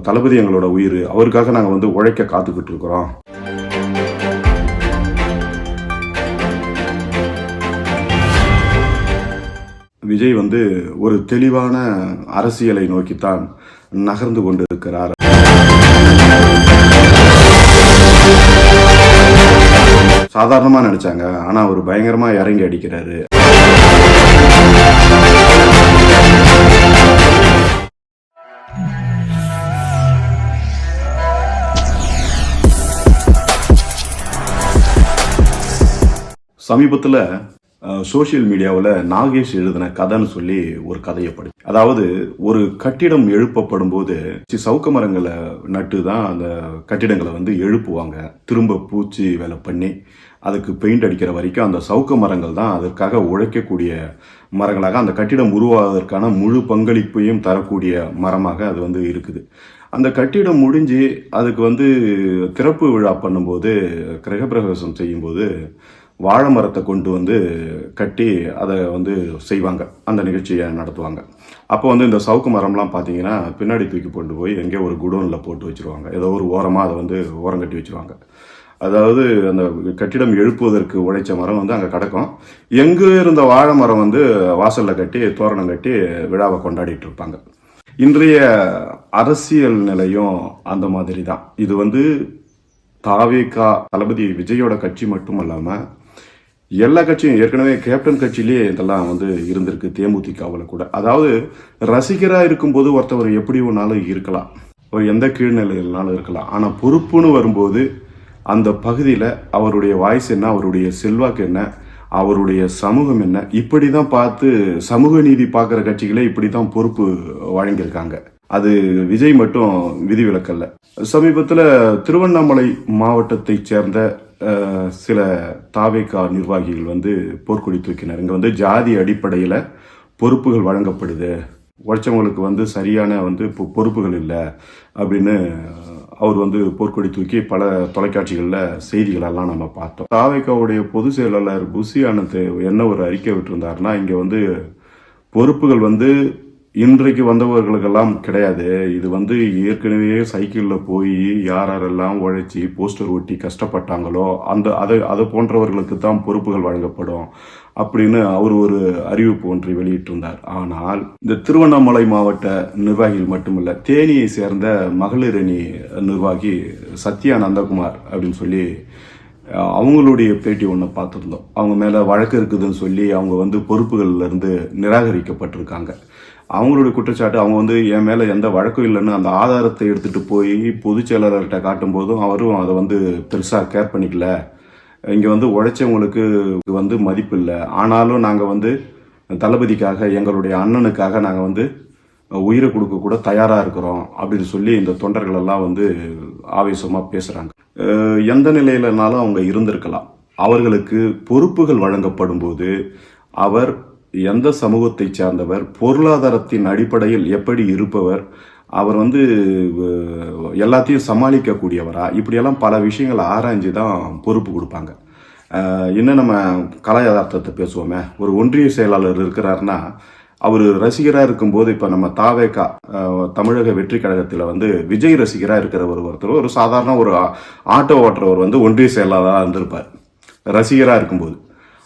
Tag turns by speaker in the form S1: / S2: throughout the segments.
S1: தளபதி எங்களோட உயிர், அவருக்காக நாங்கள் வந்து உழைக்க காத்துக்கிட்டு இருக்கிறோம். விஜய் வந்து ஒரு தெளிவான அரசியலை நோக்கித்தான் நகர்ந்து கொண்டிருக்கிறார். சாதாரணமாக நினைச்சாங்க, ஆனால் அவர் பயங்கரமாக இறங்கி அடிக்கிறாரு. சமீபத்தில் சோசியல் மீடியாவில் நாகேஷ் எழுதின கதைன்னு சொல்லி ஒரு கதையை படி. அதாவது ஒரு கட்டிடம் எழுப்பப்படும் போது சவுக்க மரங்களை நட்டு தான் அந்த கட்டிடங்களை வந்து எழுப்புவாங்க. திரும்ப பூச்சி வேலை பண்ணி அதுக்கு பெயிண்ட் அடிக்கிற வரைக்கும் அந்த சவுக்க மரங்கள் தான் அதற்காக உழைக்கக்கூடிய மரங்களாக, அந்த கட்டிடம் உருவாவதற்கான முழு பங்களிப்பையும் தரக்கூடிய மரமாக அது வந்து இருக்குது. அந்த கட்டிடம் முடிஞ்சு அதுக்கு வந்து திறப்பு விழா பண்ணும்போது, கிரகப்பிரவேசம் செய்யும்போது வாழை மரத்தை கொண்டு வந்து கட்டி அதை வந்து செய்வாங்க, அந்த நிகழ்ச்சியை நடத்துவாங்க. அப்போ வந்து இந்த சவுக்கு மரம்லாம் பார்த்தீங்கன்னா பின்னாடி தூக்கி கொண்டு போய் எங்கேயோ ஒரு குடோனில் போட்டு வச்சுருவாங்க. ஏதோ ஒரு ஓரமாக அதை வந்து ஓரம் கட்டி வச்சுருவாங்க. அதாவது அந்த கட்டிடம் எழுப்புவதற்கு உழைச்ச மரம் வந்து அங்கே கிடக்கும். எங்கே இருந்த வாழை மரம் வந்து வாசலில் கட்டி தோரணம் கட்டி விழாவை கொண்டாடிட்டு இருப்பாங்க. இன்றைய அரசியல் நிலையும் அந்த மாதிரி தான். இது வந்து தாவேகா தளபதி விஜயோட கட்சி மட்டும் இல்லாமல் எல்லா கட்சியும், ஏற்கனவே கேப்டன் கட்சியிலேயே இதெல்லாம் வந்து இருந்திருக்கு, தேமுதிகவில் கூட. அதாவது ரசிகராக இருக்கும்போது ஒருத்தவர் எப்படி ஒன்றாலும் இருக்கலாம், ஒரு எந்த கீழ்நிலையினாலும் இருக்கலாம். ஆனால் பொறுப்புன்னு வரும்போது அந்த பகுதியில் அவருடைய வாய்ஸ் என்ன, அவருடைய செல்வாக்கு என்ன, அவருடைய சமூகம் என்ன, இப்படி தான் பார்த்து சமூக நீதி பார்க்குற கட்சிகளே இப்படி தான் பொறுப்பு வழங்கியிருக்காங்க. அது விஜய் மட்டும் விதிவிலக்கல்ல. சமீபத்தில் திருவண்ணாமலை மாவட்டத்தை சேர்ந்த சில தாவேகா நிர்வாகிகள் வந்து போர்க்கொடி தூக்கினர். இங்கே வந்து ஜாதி அடிப்படையில் பொறுப்புகள் வழங்கப்படுது, உழைச்சவங்களுக்கு வந்து சரியான வந்து பொறுப்புகள் இல்லை அப்படின்னு அவர் வந்து போர்க்கொடி தூக்கி பல தொலைக்காட்சிகளில் செய்திகளெல்லாம் நம்ம பார்த்தோம். தாவேகாவுடைய பொதுச் செயலாளர் புசி ஆனந்த் என்ன ஒரு அறிக்கை விட்டுருந்தாருன்னா, இங்கே வந்து பொறுப்புகள் வந்து இன்றைக்கு வந்தவர்களுக்கெல்லாம் கிடையாது. இது வந்து ஏற்கனவே சைக்கிளில் போய் யாரெல்லாம் உழைச்சி போஸ்டர் ஒட்டி கஷ்டப்பட்டாங்களோ அதை போன்றவர்களுக்கு தான் பொறுப்புகள் வழங்கப்படும் அப்படின்னு அவர் ஒரு அறிவிப்பு ஒன்றை வெளியிட்டிருந்தார். ஆனால் இந்த திருவண்ணாமலை மாவட்ட நிர்வாகிகள் மட்டுமல்ல, தேனியை சேர்ந்த மகளிர் அணி நிர்வாகி சத்யா நந்தகுமார் அப்படின்னு சொல்லி அவங்களுடைய பேட்டி ஒன்று பார்த்துருந்தோம். அவங்க மேலே வழக்கு இருக்குதுன்னு சொல்லி அவங்க வந்து பொறுப்புகள்லேருந்து நிராகரிக்கப்பட்டிருக்காங்க. அவங்களுடைய குற்றச்சாட்டு, அவங்க வந்து என் மேலே எந்த வழக்கும் இல்லைன்னு அந்த ஆதாரத்தை எடுத்துகிட்டு போய் பொதுச் செயலாளர்கிட்ட காட்டும் போதும் அவரும் அதை வந்து பெருசாக கேர் பண்ணிக்கல. இங்கே வந்து உழைச்சவங்களுக்கு வந்து மதிப்பு இல்லை, ஆனாலும் நாங்கள் வந்து தளபதிக்காக, எங்களுடைய அண்ணனுக்காக நாங்கள் வந்து உயிரை கொடுக்க கூட தயாராக இருக்கிறோம் அப்படின்னு சொல்லி இந்த தொண்டர்களெல்லாம் வந்து ஆவேசமாக பேசுகிறாங்க. எந்த நிலையிலனாலும் அவங்க இருந்திருக்கலாம். அவர்களுக்கு பொறுப்புகள் வழங்கப்படும் போது அவர் எந்த சமூகத்தை சார்ந்தவர், பொருளாதாரத்தின் அடிப்படையில் எப்படி இருப்பவர், அவர் வந்து எல்லாத்தையும் சமாளிக்கக்கூடியவரா, இப்படியெல்லாம் பல விஷயங்களை ஆராய்ஞ்சு தான் பொறுப்பு கொடுப்பாங்க. இன்னும் நம்ம கலை யதார்த்தத்தை பேசுவோமே, ஒரு ஒன்றிய செயலாளர் இருக்கிறாருன்னா அவர் ரசிகராக இருக்கும்போது, இப்போ நம்ம தாவேகா தமிழக வெற்றி கழகத்தில் வந்து விஜய் ரசிகராக இருக்கிற ஒருத்தர், ஒரு சாதாரண ஒரு ஆட்டோ ஓட்டுறவர் வந்து ஒன்றிய செயலாளராக இருந்திருப்பார் ரசிகராக இருக்கும்போது.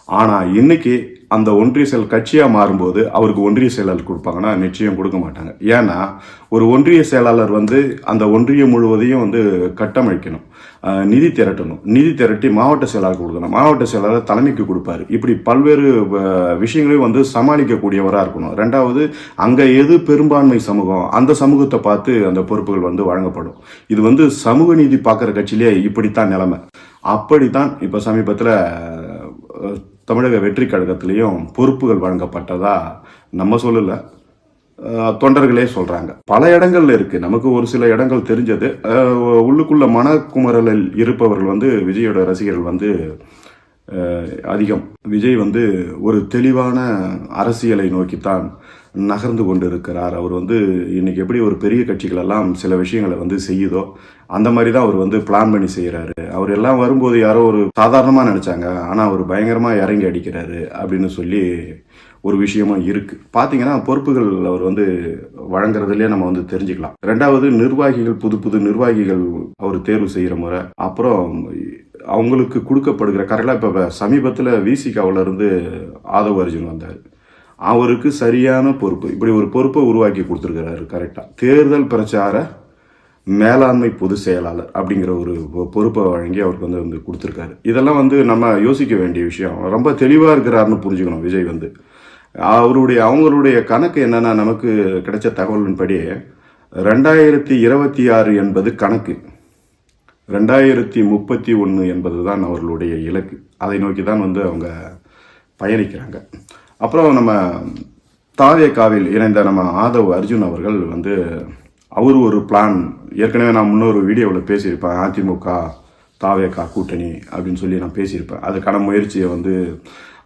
S1: ஆனால் இன்னைக்கு அந்த ஒன்றிய செயல் கட்சியாக மாறும்போது அவருக்கு ஒன்றிய செயலாளர் கொடுப்பாங்கன்னா நிச்சயம் கொடுக்க மாட்டாங்க. ஏன்னா ஒரு ஒன்றிய செயலாளர் வந்து அந்த ஒன்றியம் முழுவதையும் வந்து கட்டமைக்கணும், நிதி திரட்டணும், நிதி திரட்டி மாவட்ட செயலாளர் கொடுக்கணும், மாவட்ட செயலாளர் தலைமைக்கு கொடுப்பாரு. இப்படி பல்வேறு விஷயங்களையும் வந்து சமாளிக்கக்கூடியவராக இருக்கணும். ரெண்டாவது, அங்கே எது பெரும்பான்மை சமூகம், அந்த சமூகத்தை பார்த்து அந்த பொறுப்புகள் வந்து வழங்கப்படும். இது வந்து சமூக நீதி பார்க்குற கட்சியிலே இப்படித்தான் நிலைமை. அப்படித்தான் இப்போ சமீபத்தில் தமிழக வெற்றி கழகத்திலையும் பொறுப்புகள் வழங்கப்பட்டதா நம்ம சொல்லலை, தொண்டர்களே சொல்றாங்க. பல இடங்கள்ல இருக்கு, நமக்கு ஒரு சில இடங்கள் தெரிஞ்சது. உள்ளுக்குள்ள மனக்குமரலில் இருப்பவர்கள் வந்து விஜயோட ரசிகர்கள் வந்து அதிகம். விஜய் வந்து ஒரு தெளிவான அரசியலை நோக்கித்தான் நகர்ந்து கொண்டு இருக்கிறார். அவர் வந்து இன்னைக்கு எப்படி ஒரு பெரிய கட்சிகள் எல்லாம் சில விஷயங்களை வந்து செய்யுதோ அந்த மாதிரி தான் அவர் வந்து பிளான் பண்ணி செய்கிறாரு. அவர் எல்லாம் வரும்போது யாரோ ஒரு சாதாரணமாக நினச்சாங்க, ஆனால் அவர் பயங்கரமாக இறங்கி அடிக்கிறாரு அப்படின்னு சொல்லி ஒரு விஷயமும் இருக்குது. பார்த்தீங்கன்னா பொறுப்புகள் அவர் வந்து வழங்குறதுலேயே நம்ம வந்து தெரிஞ்சுக்கலாம். ரெண்டாவது, நிர்வாகிகள், புது புது நிர்வாகிகள் அவர் தேர்வு செய்கிற முறை, அப்புறம் அவங்களுக்கு கொடுக்கப்படுகிற கரெக்டாக இப்போ சமீபத்தில் விசிகாவில் இருந்து ஆதவ் அர்ஜுன் வந்தார். அவருக்கு சரியான பொறுப்பு, இப்படி ஒரு பொறுப்பை உருவாக்கி கொடுத்துருக்கிறாரு. கரெக்டாக தேர்தல் பிரச்சார மேலாண்மை பொதுச் செயலாளர் அப்படிங்கிற ஒரு பொறுப்பை வழங்கி அவருக்கு வந்து கொடுத்துருக்காரு. இதெல்லாம் வந்து நம்ம யோசிக்க வேண்டிய விஷயம். ரொம்ப தெளிவாக இருக்கிறாருன்னு புரிஞ்சுக்கணும் விஜய் வந்து. அவங்களுடைய கணக்கு என்னன்னா, நமக்கு கிடைச்ச தகவலின்படி 2026 என்பது கணக்கு, 2031 என்பது தான் அவர்களுடைய இலக்கு. அதை நோக்கி தான் வந்து அவங்க பயணிக்கிறாங்க. அப்புறம் நம்ம தாவேகாவில் இணைந்த நம்ம ஆதவ் அர்ஜுன் அவர்கள் வந்து அவர் ஒரு பிளான், ஏற்கனவே நான் முன்னொரு வீடியோவில் பேசியிருப்பேன், அதிமுக தாவேகா கூட்டணி அப்படின்னு சொல்லி நான் பேசியிருப்பேன். அதுக்கான முயற்சியை வந்து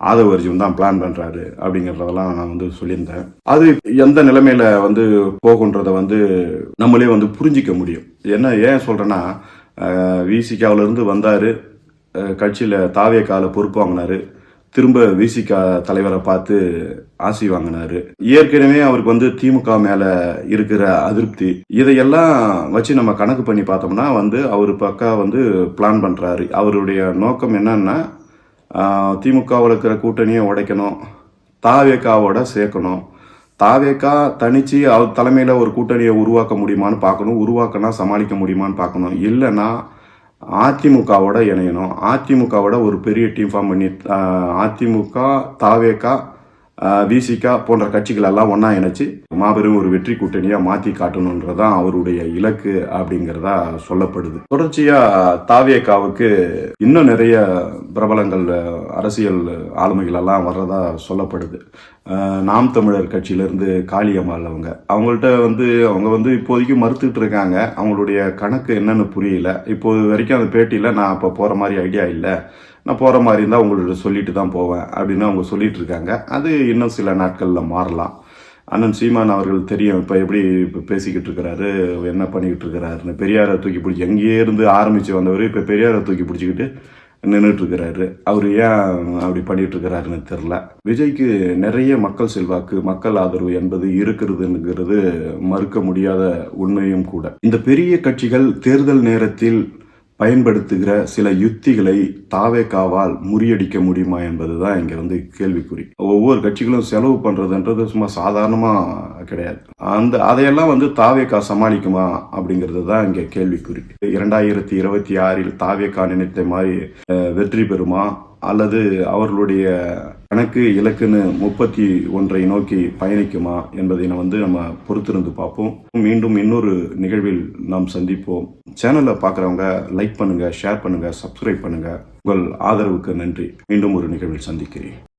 S1: ஆதவ் அர்ஜுன் தான் பிளான் பண்ணுறாரு அப்படிங்கிறதெல்லாம் நான் வந்து சொல்லியிருந்தேன். அது எந்த நிலைமையில் வந்து போகுன்றதை வந்து நம்மளே வந்து புரிஞ்சிக்க முடியும். ஏன் சொல்கிறேன்னா, விசிகாவிலேருந்து வந்தார், கட்சியில் தாவேகாவில் பொறுப்பு வாங்கினார், திரும்ப விசிகா தலைவரை பார்த்து ஆசி வாங்கினார். ஏற்கனவே அவருக்கு வந்து திமுக மேலே இருக்கிற அதிருப்தி, இதையெல்லாம் வச்சு நம்ம கணக்கு பண்ணி பார்த்தோம்னா வந்து அவர் பக்கம் வந்து பிளான் பண்ணுறாரு. அவருடைய நோக்கம் என்னன்னா, திமுகவில் இருக்கிற கூட்டணியை உடைக்கணும், தாவேகாவோட சேர்க்கணும், தாவேகா தனிச்சு அவர் தலைமையில் ஒரு கூட்டணியை உருவாக்க முடியுமான்னு பார்க்கணும், உருவாக்கினா சமாளிக்க முடியுமான்னு பார்க்கணும், இல்லைன்னா அதிமுகவோட இணையணும், அதிமுகவோட ஒரு பெரிய டீம் ஃபார்ம் பண்ணி அதிமுக, தாவேகா, விசிகா போன்ற கட்சிகள் எல்லாம் ஒன்றா இணைச்சு மாபெரும் ஒரு வெற்றி கூட்டணியாக மாற்றி காட்டணுன்றதான் அவருடைய இலக்கு அப்படிங்கிறதா சொல்லப்படுது. தொடர்ச்சியாக தாவேகாவுக்கு இன்னும் நிறைய பிரபலங்கள், அரசியல் ஆளுமைகள் எல்லாம் வர்றதா சொல்லப்படுது. நாம் தமிழர் கட்சியிலேருந்து காளியம்மாள் அவங்கள்ட்ட வந்து அவங்க வந்து இப்போதைக்கு மறுத்துட்டு இருக்காங்க. அவங்களுடைய கணக்கு என்னன்னு புரியல. இப்போது வரைக்கும் அந்த பேட்டியில் நான் இப்போ போகிற மாதிரி ஐடியா இல்லை, நான் போகிற மாதிரி இருந்தால் உங்கள்கிட்ட சொல்லிட்டு தான் போவேன் அப்படின்னு அவங்க சொல்லிட்டு இருக்காங்க. அது இன்னும் சில நாட்களில் மாறலாம். அண்ணன் சீமான் அவர்கள் தெரியும் இப்போ எப்படி இப்போ பேசிக்கிட்டு இருக்கிறாரு, என்ன பண்ணிக்கிட்டு இருக்கிறாருன்னு. பெரியாரை தூக்கி பிடிச்சி எங்கேயே இருந்து ஆரம்பித்து வந்தவர் இப்போ பெரியாரை தூக்கி பிடிச்சிக்கிட்டு நின்றுட்டு இருக்கிறாரு. அவர் ஏன் அப்படி பண்ணிட்டு இருக்கிறாருன்னு தெரில. விஜய்க்கு நிறைய மக்கள் செல்வாக்கு, மக்கள் ஆதரவு என்பது இருக்கிறதுங்கிறது மறுக்க முடியாத உண்மையும் கூட. இந்த பெரிய கட்சிகள் தேர்தல் நேரத்தில் பயன்படுத்துகிற சில யுத்திகளை தாவேகாவால் முறியடிக்க முடியுமா என்பதுதான் இங்க வந்து கேள்விக்குறி. ஒவ்வொரு கட்சிகளும் செலவு பண்றதுன்றது சும்மா சாதாரணமா கிடையாது. அதையெல்லாம் வந்து தாவேகா சமாளிக்குமா அப்படிங்கிறது தான் இங்க கேள்விக்குறி. 2026 தாவேகா நினைத்த மாதிரி வெற்றி பெறுமா, அல்லது அவர்களுடைய கணக்கு இலக்குன்னு 31 நோக்கி பயணிக்குமா என்பதை நம்ம பொறுத்திருந்து பார்ப்போம். மீண்டும் இன்னொரு நிகழ்வில் நாம் சந்திப்போம். சேனலை பார்க்குறவங்க லைக் பண்ணுங்க, ஷேர் பண்ணுங்க, சப்ஸ்கிரைப் பண்ணுங்க. உங்கள் ஆதரவுக்கு நன்றி. மீண்டும் ஒரு நிகழ்வில் சந்திக்கிறேன்.